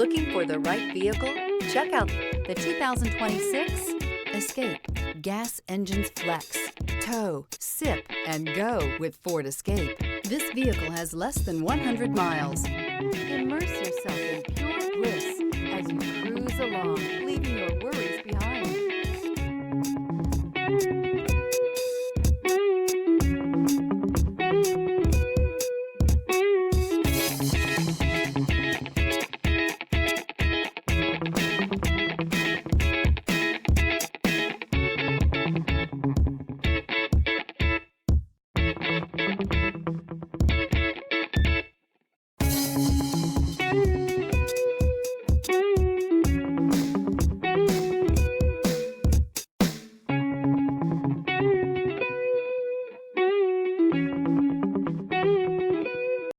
Looking for the right vehicle? Check out the 2026 Escape. Gas engines flex, tow, sip, and go with Ford Escape. This vehicle has less than 100 miles. Immerse yourself in pure bliss as you cruise along, leaving your work